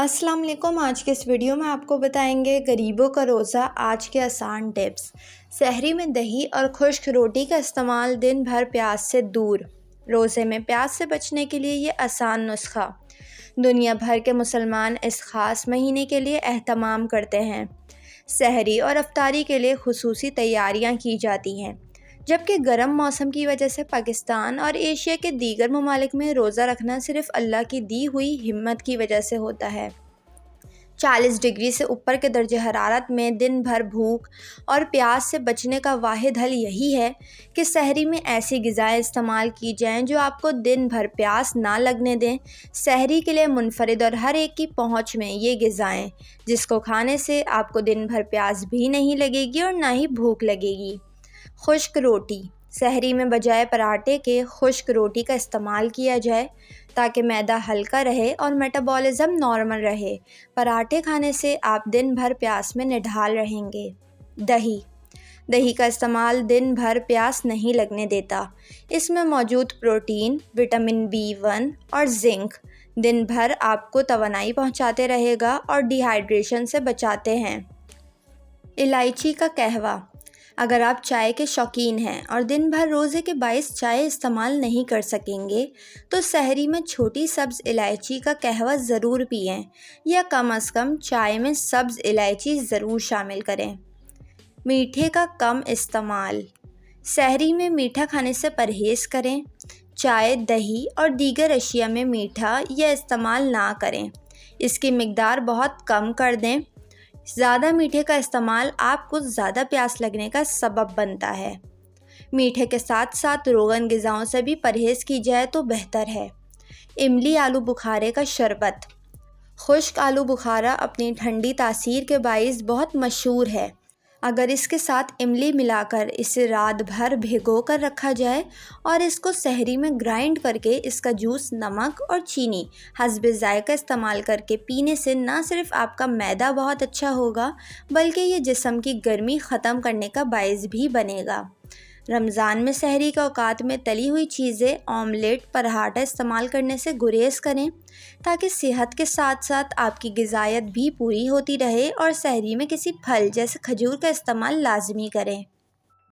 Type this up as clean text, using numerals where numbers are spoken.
अस्सलाम वालेकुम। आज के इस वीडियो में आपको बताएंगे गरीबों का रोज़ा आज के आसान टिप्स। सहरी में दही और खुश्क रोटी का इस्तेमाल, दिन भर प्यास से दूर। रोज़े में प्यास से बचने के लिए ये आसान नुस्खा दुनिया भर के मुसलमान इस ख़ास महीने के लिए एहतमाम करते हैं। सहरी और अफ्तारी के लिए खुसूसी तैयारियां की जाती हैं, जबकि गर्म मौसम की वजह से पाकिस्तान और एशिया के दीगर ममालिक में रोज़ा रखना सिर्फ अल्लाह की दी हुई हिम्मत की वजह से होता है। 40 डिग्री से ऊपर के दर्जे हरारत में दिन भर भूख और प्यास से बचने का वाहिद हल यही है कि सहरी में ऐसी ग़िज़ाएँ इस्तेमाल की जाएं जो आपको दिन भर प्यास ना लगने दें। सहरी के लिए मुनफरिद और हर एक की पहुंच में ये ग़िज़ाएँ, जिसको खाने से आपको दिन भर प्यास भी नहीं लगेगी और ना ही भूख लगेगी। खुश्क रोटी। सहरी में बजाय पराठे के खुश्क रोटी का इस्तेमाल किया जाए ताकि मैदा हल्का रहे और मेटाबॉलिज़्म नॉर्मल रहे। पराठे खाने से आप दिन भर प्यास में निढाल रहेंगे। दही का इस्तेमाल दिन भर प्यास नहीं लगने देता। इसमें मौजूद प्रोटीन, विटामिन B1 और जिंक दिन भर आपको तवानाई पहुंचाते रहेगा और डिहाइड्रेशन से बचाते हैं। इलायची का कहवा। अगर आप चाय के शौकीन हैं और दिन भर रोज़े के बाइस चाय इस्तेमाल नहीं कर सकेंगे, तो सहरी में छोटी सब्ज़ इलायची का कहवा ज़रूर पिएं, या कम से कम चाय में सब्ज़ इलायची ज़रूर शामिल करें। मीठे का कम इस्तेमाल। सहरी में मीठा खाने से परहेज़ करें। चाय, दही और दीगर अशिया में मीठा या इस्तेमाल ना करें। इसकी मिकदार बहुत कम कर दें। ज़्यादा मीठे का इस्तेमाल आपको ज़्यादा प्यास लगने का सबब बनता है। मीठे के साथ साथ रोगन ग़िज़ाओं से भी परहेज़ की जाए तो बेहतर है। इमली आलू बुखारे का शरबत। खुश्क आलू बुखारा अपनी ठंडी तासीर के बाइस बहुत मशहूर है। अगर इसके साथ इमली मिलाकर इसे रात भर भिगो कर रखा जाए और इसको सहरी में ग्राइंड करके इसका जूस नमक और चीनी हस्बे ज़ायक़ा इस्तेमाल करके पीने से ना सिर्फ आपका मैदा बहुत अच्छा होगा, बल्कि ये जिस्म की गर्मी ख़त्म करने का बाइस भी बनेगा। रमज़ान में सहरी के औकात में तली हुई चीज़ें, ऑमलेट, पराठा इस्तेमाल करने से गुरेज करें, ताकि सेहत के साथ साथ आपकी ग़िज़ायत भी पूरी होती रहे। और सहरी में किसी फल जैसे खजूर का इस्तेमाल लाजमी करें।